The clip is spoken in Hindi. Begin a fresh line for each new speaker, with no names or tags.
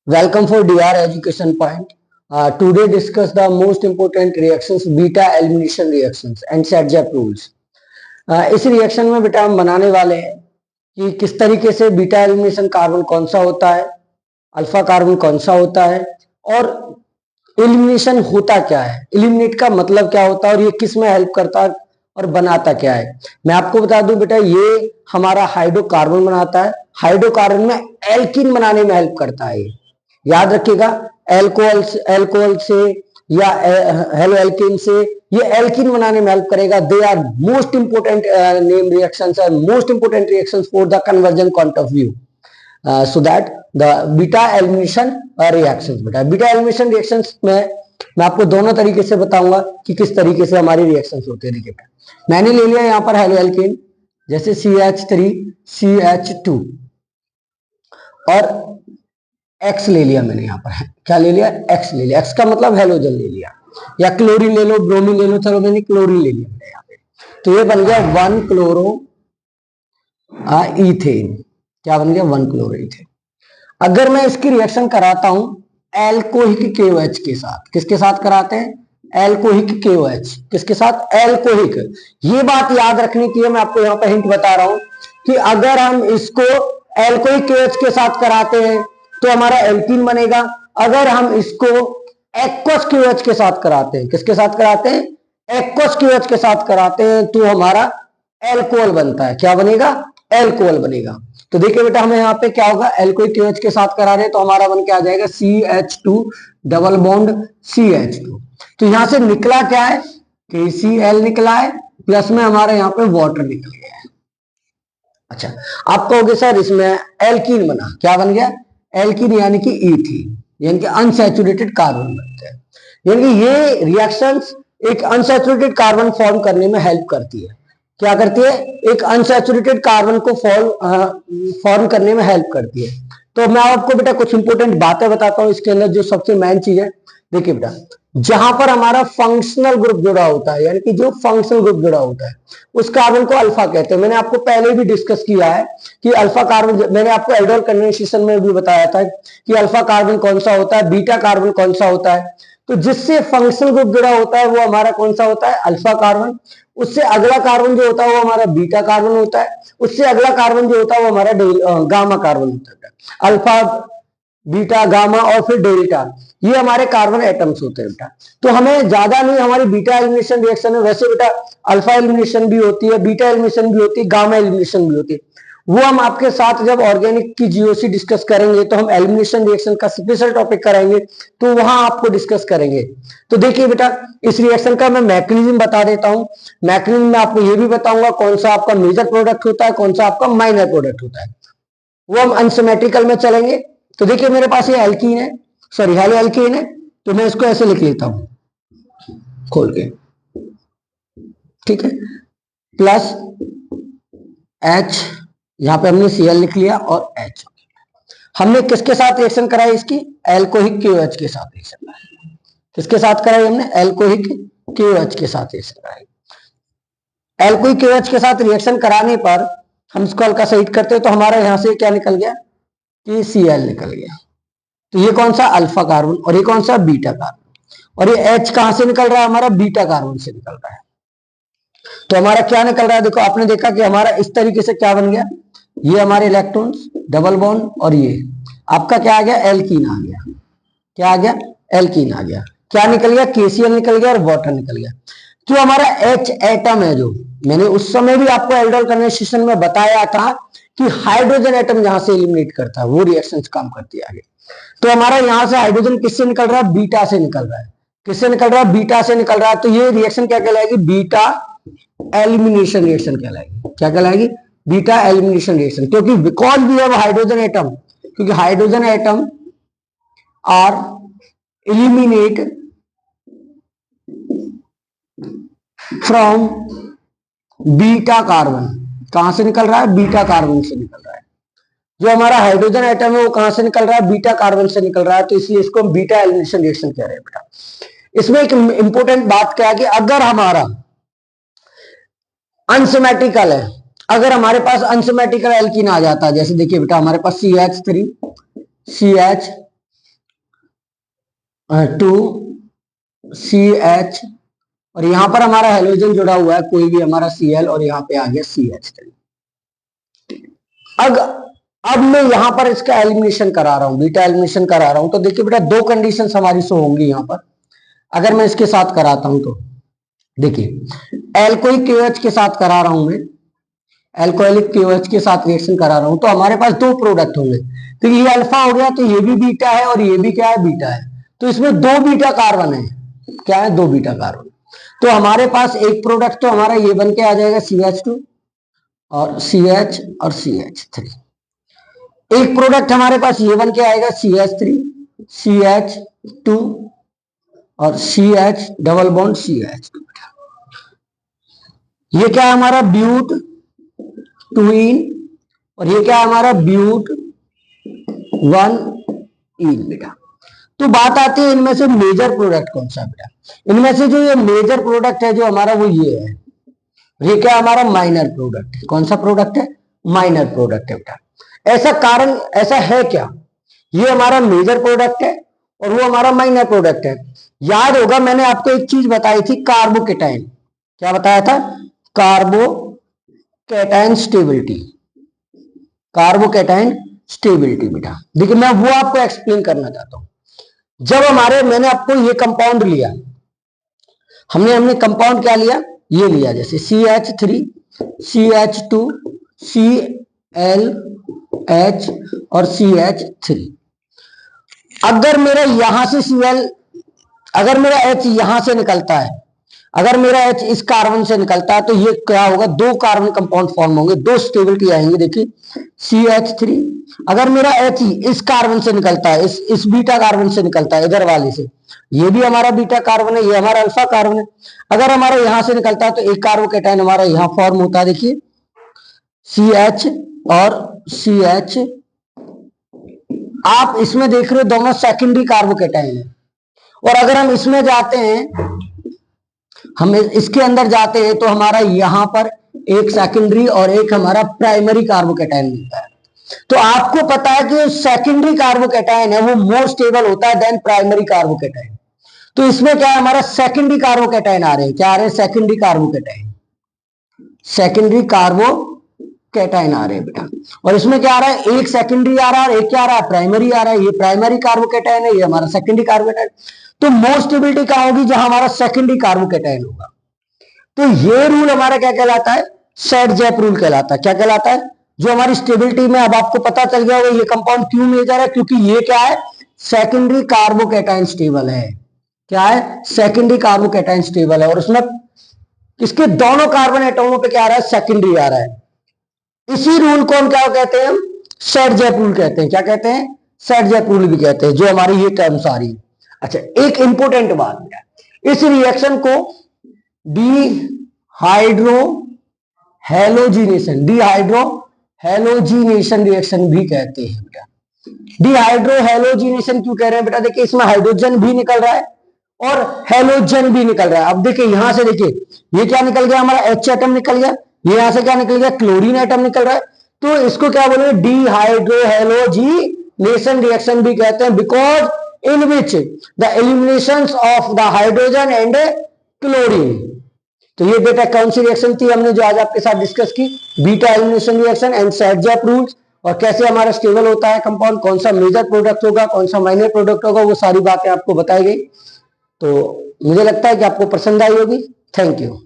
Welcome for DR Education Point. Today discuss the most important reactions, beta elimination reactions and Sadgep rules. इस रिएक्शन में बेटा हम बनाने वाले हैं कि किस तरीके से बीटा एलिमिनेशन कार्बन कौन सा होता है, अल्फा कार्बन कौन सा होता है और एलिमिनेशन होता क्या है, एलिमिनेट का मतलब क्या होता है और ये किस में हेल्प करता है और बनाता क्या है। मैं आपको बता दूं बेटा, ये हमारा हाइड्रोकार्बन बनाता है, हाइड्रोकार्बन में एल्कीन बनाने में हेल्प करता है। याद रखिएगा, एल्कोहल से या हेलो एल्कीन से ये एल्कीन बनाने में हेल्प करेगा। They are most important name reactions और most important reactions for the conversion point of view, so that the beta elimination reactions. बेटा बीटा एलिमिनेशन रिएक्शंस में मैं आपको दोनों तरीके से बताऊंगा कि किस तरीके से हमारी रिएक्शंस होते हैं। देखिए मैंने ले लिया यहाँ पर हेलो एल्कीन, जैसे CH3 CH2 और X ले लिया मैंने यहाँ पर। क्या ले लिया? X ले लिया। X का मतलब हेलोजन ले लिया, या क्लोरीन ले लो, ब्रोमीन ले लो। चलो मैंने क्लोरीन ले लिया यहाँ पे, तो ये बन गया 1 क्लोरो इथेन। क्या बन गया? 1 क्लोरो इथेन। अगर मैं इसकी रिएक्शन कराता हूं एल्कोहिक KOH के साथ, किसके साथ कराते हैं? एल्कोहिक KOH। किसके साथ? एल्कोहिक। ये बात याद रखने की है, मैं आपको यहाँ पे हिंट बता रहा हूं कि अगर हम इसको एल्कोहिक KOH के साथ कराते हैं तो हमारा एल्कीन बनेगा। अगर हम इसको एक्वस KOH के साथ कराते हैं, किसके साथ कराते हैं? एक्वस KOH के साथ कराते हैं तो हमारा एल्कोहल बनता है। क्या बनेगा? एल्कोहल बनेगा। तो देखिए बेटा, हमें यहाँ पे क्या होगा, एल्कोहिक KOH के साथ करा रहे हैं तो हमारा बन के आ जाएगा CH2 डबल बॉन्ड CH2। तो यहां से निकला क्या है? KCl निकला है, प्लस में हमारा यहाँ पे वाटर निकल गया है। अच्छा, आप कहोगे सर इसमें एल्कीन बना, क्या बन गया? एल्कीन यानी कि ईथीन, यानी कि अनसैचुरेटेड कार्बन बनते हैं। यानी कि ये रिएक्शंस एक अनसैचुरेटेड कार्बन फॉर्म करने में हेल्प करती है। क्या करती है? एक अनसैचुरेटेड कार्बन को फॉर्म करने में हेल्प करती है। तो मैं आपको बेटा कुछ इंपोर्टेंट बातें बताता हूं इसके अंदर, जो सबसे मेन चीज है। देखिए बेटा, जहां पर हमारा फंक्शनल ग्रुप जुड़ा होता है, यानी कि जो फंक्शनल ग्रुप जुड़ा होता है, उस कार्बन को अल्फा कहते हैं। मैंने आपको पहले भी डिस्कस किया है कि अल्फा कार्बन, मैंने आपको एल्डोल कंडेंसेशन में भी बताया था कि अल्फा कार्बन कौन सा होता है, बीटा कार्बन कौन सा होता है। तो जिससे फंक्शनल ग्रुप जुड़ा होता है वो हमारा कौन सा होता है? Alpha carbon. उससे अगला कार्बन जो होता है वो हमारा बीटा कार्बन होता है। उससे अगला कार्बन जो होता है वो हमारा गामा कार्बन होता है। अल्फा, बीटा, गामा और फिर डेल्टा, ये हमारे कार्बन एटम्स होते हैं बेटा। तो हमें ज्यादा नहीं, हमारी बीटा एलिमिनेशन रिएक्शन है, वैसे बेटा अल्फा एलिमिनेशन भी होती है, बीटा एलिमिनेशन भी होती है, गामा एलिमिनेशन भी होती है। वो हम आपके साथ जब ऑर्गेनिक की GOC डिस्कस करेंगे तो हम एलिमिनेशन रिएक्शन का स्पेशल टॉपिक कराएंगे, तो वहां आपको डिस्कस करेंगे। तो देखिए बेटा, इस रिएक्शन का मैं मैकेनिज्म बता देता हूं। मैकेनिज्म में आपको ये भी बताऊंगा कौन सा आपका मेजर प्रोडक्ट होता है, कौन सा आपका माइनर प्रोडक्ट होता है। वो हम अनसिमेट्रिकल में चलेंगे। तो देखिए मेरे पास ये एल्कीन है, सॉरी हेलो एल्कीन है, तो मैं इसको ऐसे लिख लेता हूं खोल के, ठीक है, प्लस H, यहां पे हमने Cl लिख लिया और H। हमने किसके साथ रिएक्शन कराई इसकी? एल्कोहिक KOH के साथ रिएक्शन कराई। किसके साथ कराई हमने? एल्कोहिक KOH के साथ रिएक्शन कराई। एल्कोहिक KOH के साथ रिएक्शन कराने पर हम इसको हल्का सा हीट करते हैं तो हमारा यहां से क्या निकल गया? KCl निकल गया। तो ये कौन सा? Alpha carbon. और ये कौन सा? Beta carbon. और ये H कहां से निकल रहा है? हमारा बीटा कार्बन से निकल रहा है। तो हमारा क्या निकल रहा है? देखो, आपने देखा कि हमारा इस तरीके से क्या बन गया, ये हमारे इलेक्ट्रॉन्स डबल बॉन्ड, और ये आपका क्या आ गया? एल्कीन आ गया। क्या आ गया? एल्कीन आ गया। क्या निकल गया? KCl निकल गया और वाटर निकल गया। जो हमारा H एटम है, जो मैंने उस समय भी आपको एल्डोल कंडेंसेशन में बताया था कि हाइड्रोजन एटम जहां से एलिमिनेट करता है वो रिएक्शन काम करती है आगे। तो हमारा यहां से हाइड्रोजन किससे निकल रहा है? बीटा से निकल रहा है। किससे निकल रहा है? बीटा से निकल रहा है। तो ये रिएक्शन क्या कहलाएगी? बीटा एलिमिनेशन रिएक्शन कहलाएगी। क्या कहलाएगी? Beta elimination reaction. क्योंकि because we have hydrogen atom, क्योंकि hydrogen atom are eliminate from beta carbon. कहां से निकल रहा है? बीटा कार्बन से निकल रहा है। जो हमारा हाइड्रोजन एटम है वो कहां से निकल रहा है? बीटा कार्बन से निकल रहा है। तो इसलिए इसको हम बीटा एलिमिनेशन रिएक्शन कह रहे हैं बेटा। इसमें एक इंपॉर्टेंट बात क्या है कि अगर हमारा अनसिमेट्रिकल है, अगर हमारे पास अनसिमेट्रिकल एल्कीन आ जाता है, जैसे देखिए बेटा हमारे पास CH3 CH 2CH, और यहां पर हमारा हेलोजन जुड़ा हुआ है कोई भी हमारा Cl, और यहाँ पे आ गया CH3। अब मैं यहां पर इसका एलिमिनेशन करा रहा हूं, बीटा एलिमिनेशन करा रहा हूं, तो देखिए बेटा दो कंडीशन हमारी शो होंगी यहां पर। अगर मैं इसके साथ कराता हूं तो देखिए एल्कोहलिक KOH के साथ करा रहा हूं मैं, एल्कोहलिक KOH के साथ रिएक्शन करा रहा हूं, तो हमारे पास दो प्रोडक्ट होंगे। तो ये अल्फा हो गया, तो ये भी बीटा है और ये भी क्या है, बीटा है। तो इसमें दो बीटा कार्बन है, क्या है, दो बीटा कार्बन। तो हमारे पास एक प्रोडक्ट तो हमारा ये बन के आ जाएगा CH2 और CH और CH3। एक प्रोडक्ट हमारे पास ये बन के आएगा CH3 CH2 और CH डबल बॉन्ड CH2। ये क्या है हमारा ब्यूट ट्वीन, और ये क्या है हमारा ब्यूट 1 इन बेटा। तो बात आती है इनमें से मेजर प्रोडक्ट कौन सा बेटा। इनमें से जो ये मेजर प्रोडक्ट है जो हमारा वो ये है, ये क्या हमारा माइनर प्रोडक्ट है। कौन सा प्रोडक्ट है, माइनर प्रोडक्ट है बेटा। ऐसा कारण ऐसा है क्या, ये हमारा मेजर प्रोडक्ट है और वो हमारा माइनर प्रोडक्ट है। याद होगा मैंने आपको एक चीज बताई थी, कार्बोकेटाइन। क्या बताया था, कार्बोकेटाइन स्टेबिलिटी, कार्बोकेटाइन स्टेबिलिटी बेटा। देखिए मैं वो आपको एक्सप्लेन करना चाहता हूं। जब मैंने आपको ये कंपाउंड लिया, हमने कंपाउंड क्या लिया, ये लिया, जैसे CH3 CH2 ClH और CH3। अगर मेरा यहां से Cl, अगर मेरा H यहां से निकलता है, अगर मेरा H इस कार्बन से निकलता है, तो ये क्या होगा, दो कार्बन कंपाउंड फॉर्म होंगे, दो स्टेबिलिटी आएंगे। देखिए CH3, अगर मेरा H इस कार्बन से निकलता है, इस बीटा कार्बन से निकलता है, इधर वाले से, ये भी हमारा बीटा कार्बन है, ये हमारा अल्फा कार्बन है। अगर हमारा यहां से निकलता है तो एक कार्बोकेटाइन हमारा यहां फॉर्म होता है, देखिए CH और CH। आप इसमें देख रहे हो दोनों सेकेंडरी कार्बोकेटाइन है। और अगर हम इसमें जाते हैं, हम इसके अंदर जाते हैं, तो हमारा यहां पर एक सेकेंडरी और एक हमारा प्राइमरी कार्बोकेटाइन मिलता है। तो आपको पता है कि सेकेंडरी कार्बोकेटाइन है वो मोर स्टेबल होता है देन प्राइमरी कार्बोकेटाइन। तो इसमें क्या है, हमारा सेकेंडरी कार्बोकेटाइन आ रहे हैं, क्या आ रहे हैं, सेकेंडरी कार्बोकेटाइन, सेकेंडरी कार्बोकेटाइन आ रहे हैं बेटा। और इसमें क्या आ रहा है, एक सेकेंडरी आ रहा है, एक क्या आ रहा है, प्राइमरी आ रहा है। ये प्राइमरी कार्बोकेटाइन है, ये हमारा सेकेंडरी कार्बोकेटाइन। तो मोर स्टेबिलिटी कहां होगी, जहां हमारा सेकेंडरी कार्बोकेटाइन होगा। तो ये रूल हमारा क्या कहलाता है, सेट-जैप रूल कहलाता है। क्या कहलाता है, जो हमारी स्टेबिलिटी में, अब आपको पता चल गया होगा ये कंपाउंड क्यों मेजर है, क्योंकि ये क्या है, सेकेंडरी कार्बोकेटाइन स्टेबल है। क्या है, सेकेंडरी कार्बोकेटाइन स्टेबल है, और उसमें इसके दोनों कार्बन एटमों पे क्या आ रहा है, सेकेंडरी आ रहा है। इसी रूल को हम क्या कहते हैं, हम सेट-जैप रूल कहते हैं। क्या कहते हैं, सेट-जैप रूल भी कहते हैं, जो हमारी ये टर्म्स आ रही है। अच्छा, एक इंपोर्टेंट बात है, इस रिएक्शन को dehydro halogenation, dehydro halogenation reaction भी कहते हैं बेटा। डिहाइड्रो हेलोजिनेशन क्यों कह रहे हैं बेटा, देखिए इसमें हाइड्रोजन भी निकल रहा है और हेलोजन भी निकल रहा है। अब देखिए यहां से, देखिए ये क्या निकल गया, हमारा H एटम निकल गया, ये यहां से क्या निकल गया, क्लोरीन एटम निकल रहा है। तो इसको क्या बोलेंगे, डिहाइड्रो हेलोजिनेशन रिएक्शन भी कहते हैं, because in which the elimination of the hydrogen and chlorine. तो ये बेटा कौन सी रिएक्शन थी हमने जो आज आपके साथ डिस्कस की, beta elimination reaction and set-JAP rules, और कैसे हमारा स्टेबल होता है कंपाउंड, कौन सा मेजर प्रोडक्ट होगा, कौन सा माइनर प्रोडक्ट होगा, वो सारी बातें आपको बताई गई। तो मुझे लगता है कि आपको पसंद आई होगी। Thank you.